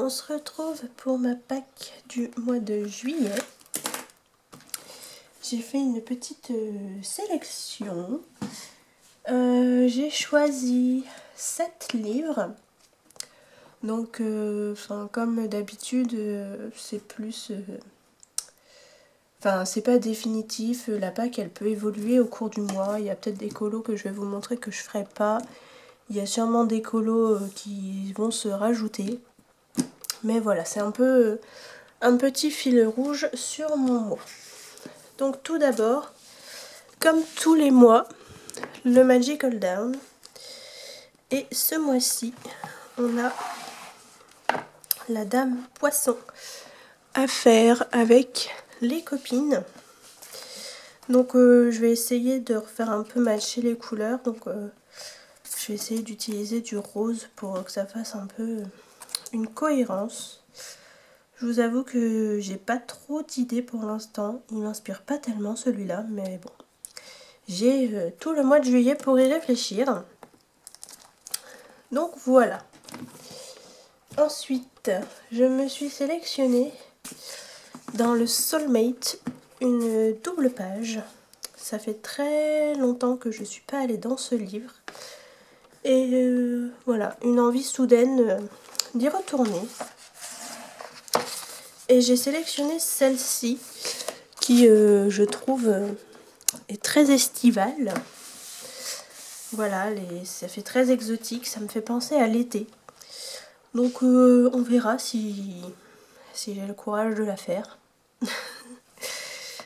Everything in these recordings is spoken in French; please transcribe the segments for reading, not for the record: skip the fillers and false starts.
on se retrouve pour ma pack du mois de juillet. J'ai fait une petite sélection. J'ai choisi 7 livres. Donc, comme d'habitude, c'est plus... c'est pas définitif. La pack, elle peut évoluer au cours du mois. Il y a peut-être des colos que je vais vous montrer que je ferai pas. Il y a sûrement des colos qui vont se rajouter. Mais voilà, c'est un peu un petit fil rouge sur mon mois. Donc tout d'abord, comme tous les mois, le Magical Down. Et ce mois-ci, on a la Dame Poisson à faire avec les copines. Donc je vais essayer de refaire un peu matcher les couleurs. Donc je vais essayer d'utiliser du rose pour que ça fasse un peu une cohérence. Je vous avoue que j'ai pas trop d'idées pour l'instant. Il m'inspire pas tellement celui-là, mais bon. J'ai tout le mois de juillet pour y réfléchir. Donc voilà. Ensuite, je me suis sélectionnée dans le Soulmate une double page. Ça fait très longtemps que je ne suis pas allée dans ce livre. Et voilà, une envie soudaine d'y retourner. Et j'ai sélectionné celle-ci qui, je trouve, est très estivale. Voilà, ça fait très exotique, ça me fait penser à l'été. Donc on verra si j'ai le courage de la faire.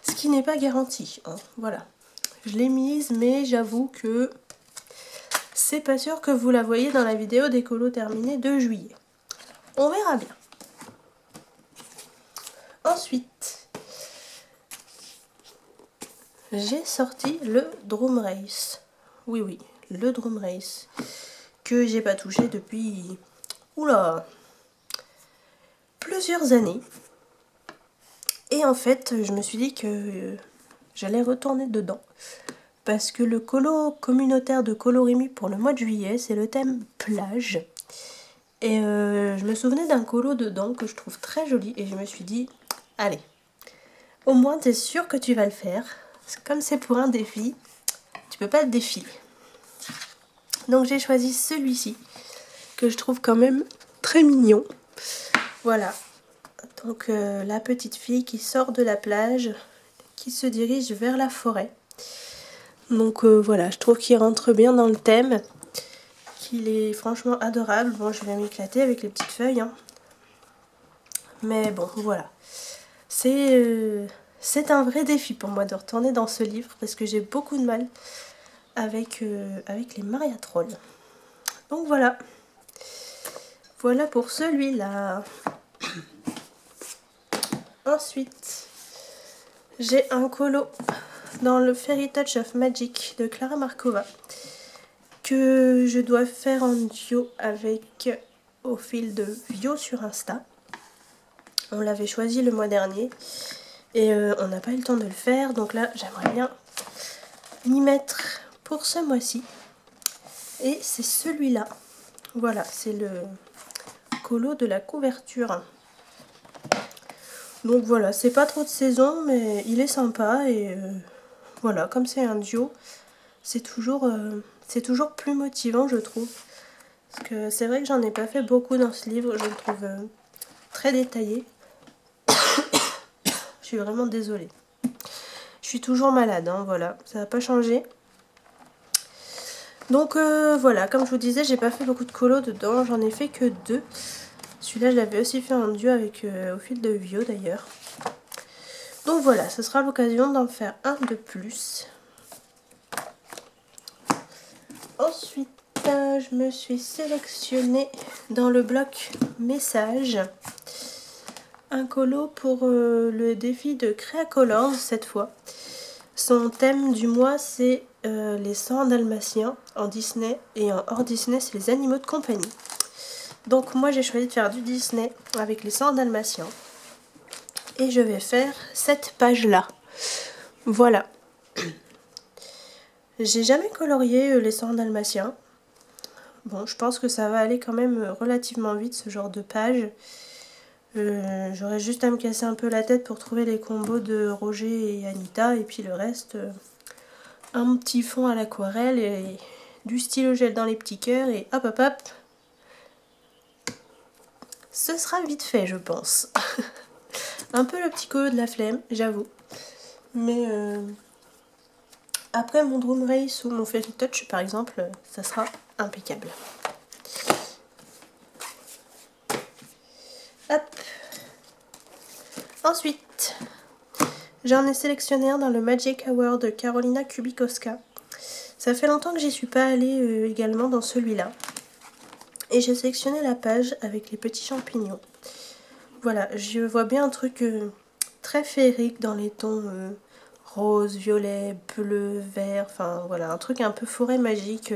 Ce qui n'est pas garanti, hein. Voilà. Je l'ai mise, mais j'avoue que c'est pas sûr que vous la voyez dans la vidéo des colos terminés de juillet. On verra bien. Ensuite, j'ai sorti le Drum Race. Oui, le Drum Race. Que j'ai pas touché depuis... Oula, plusieurs années. Et en fait, je me suis dit que j'allais retourner dedans. Parce que le colo communautaire de Colorémy pour le mois de juillet, c'est le thème plage. Et je me souvenais d'un colo dedans que je trouve très joli. Et je me suis dit, allez, au moins t'es sûr que tu vas le faire. Comme c'est pour un défi, tu peux pas te défier. Donc j'ai choisi celui-ci, que je trouve quand même très mignon. Voilà. Donc la petite fille qui sort de la plage, qui se dirige vers la forêt. Donc voilà, je trouve qu'il rentre bien dans le thème, qu'il est franchement adorable. Bon, je vais m'éclater avec les petites feuilles, hein. Mais bon, voilà. C'est un vrai défi pour moi de retourner dans ce livre, parce que j'ai beaucoup de mal avec les Maria Troll. Donc voilà. Voilà pour celui-là. Ensuite, j'ai un colo dans le Fairy Touch of Magic de Clara Markova que je dois faire en duo avec Au fil de Vio sur Insta. On l'avait choisi le mois dernier et on n'a pas eu le temps de le faire, donc là j'aimerais bien m'y mettre pour ce mois-ci. Et c'est celui-là. Voilà, c'est le colo de la couverture. Donc voilà, c'est pas trop de saison, mais il est sympa et voilà, comme c'est un duo, c'est toujours plus motivant, je trouve. Parce que c'est vrai que j'en ai pas fait beaucoup dans ce livre, je le trouve très détaillé. Je suis vraiment désolée. Je suis toujours malade, hein, voilà, ça n'a pas changé. Donc voilà, comme je vous disais, j'ai pas fait beaucoup de colos dedans, j'en ai fait que 2. Celui-là, je l'avais aussi fait en duo avec Au fil de Vio d'ailleurs. Donc voilà, ce sera l'occasion d'en faire un de plus. Ensuite, je me suis sélectionnée dans le bloc messages un colo pour le défi de Créacolors cette fois. Son thème du mois, c'est les 100 dalmatiens en Disney et en hors Disney, c'est les animaux de compagnie. Donc moi j'ai choisi de faire du Disney avec les 100 dalmatiens. Et je vais faire cette page-là. Voilà. J'ai jamais colorié les 100 dalmatiens. Bon, je pense que ça va aller quand même relativement vite ce genre de page. J'aurais juste à me casser un peu la tête pour trouver les combos de Roger et Anita, et puis le reste, un petit fond à l'aquarelle et du stylo gel dans les petits cœurs et hop hop hop. Ce sera vite fait, je pense. Un peu le petit colo de la flemme, j'avoue. Mais après mon Drum Race ou mon Fairy Touch par exemple, ça sera impeccable. Hop. Ensuite, j'en ai sélectionné un dans le Magic Hour de Carolina Kubikowska. Ça fait longtemps que j'y suis pas allée également dans celui-là. Et j'ai sélectionné la page avec les petits champignons. Voilà, je vois bien un truc très féerique dans les tons rose, violet, bleu, vert. Enfin voilà, un truc un peu forêt magique.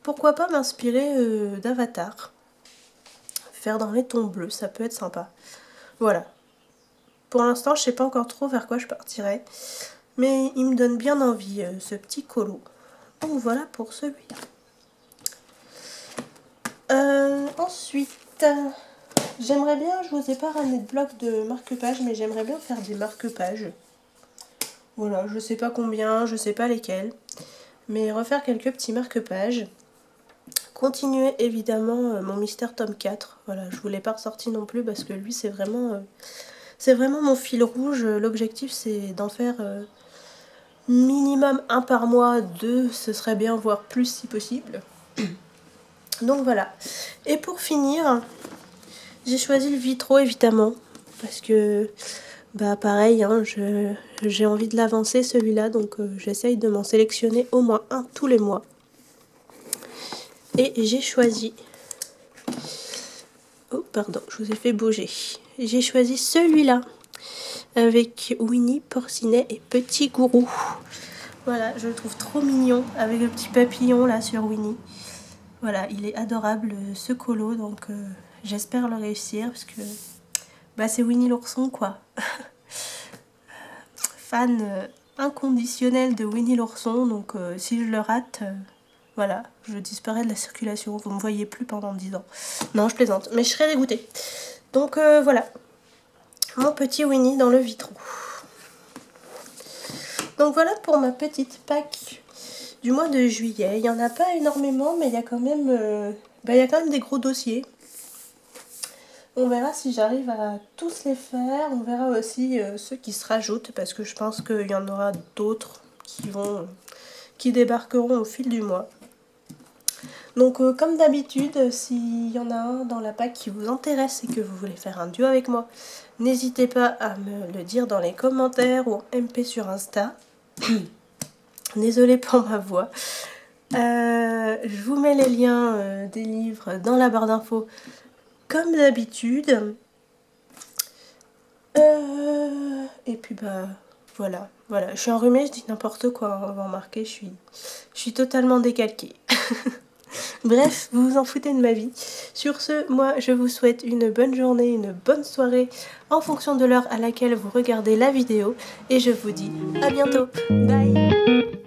Pourquoi pas m'inspirer d'Avatar. Faire dans les tons bleus, ça peut être sympa. Voilà. Pour l'instant, je sais pas encore trop vers quoi je partirai. Mais il me donne bien envie, ce petit colo. Donc voilà pour celui-là. Ensuite, j'aimerais bien, je vous ai pas ramené de bloc de marque-page, mais j'aimerais bien faire des marque-pages. Voilà, je sais pas combien, je sais pas lesquels. Mais refaire quelques petits marque-pages. Continuer évidemment mon Mystère tome 4. Voilà, je vous l'ai pas ressorti non plus parce que lui c'est vraiment mon fil rouge. L'objectif c'est d'en faire minimum un par mois, 2, ce serait bien, voire plus si possible. Donc voilà. Et pour finir, j'ai choisi le Vitro évidemment. Parce que, bah pareil, hein, j'ai envie de l'avancer celui-là. Donc j'essaye de m'en sélectionner au moins un tous les mois. Et j'ai choisi... Oh pardon, je vous ai fait bouger. J'ai choisi celui-là. Avec Winnie, Porcinet et Petit Gourou. Voilà, je le trouve trop mignon. Avec le petit papillon là sur Winnie. Voilà, il est adorable ce colo, donc j'espère le réussir parce que bah, c'est Winnie l'ourson quoi. Fan inconditionnel de Winnie l'ourson, donc si je le rate, voilà, je disparais de la circulation, vous me voyez plus pendant 10 ans. Non, je plaisante, mais je serais dégoûtée. Donc voilà, mon petit Winnie dans le Vitro. Donc voilà pour ma petite pack du mois de juillet. Il n'y en a pas énormément, mais il y a quand même, des gros dossiers. On verra si j'arrive à tous les faire. On verra aussi ceux qui se rajoutent, parce que je pense qu'il y en aura d'autres qui débarqueront au fil du mois. Donc comme d'habitude, s'il y en a un dans la pack qui vous intéresse et que vous voulez faire un duo avec moi, n'hésitez pas à me le dire dans les commentaires ou en MP sur Insta. Désolée pour ma voix. Je vous mets les liens des livres dans la barre d'infos comme d'habitude. Et puis bah voilà. Je suis enrhumée, je dis n'importe quoi, on va remarquer, je suis totalement décalquée. Bref, vous vous en foutez de ma vie. Sur ce, moi je vous souhaite une bonne journée, une bonne soirée en fonction de l'heure à laquelle vous regardez la vidéo. Et je vous dis à bientôt. Bye.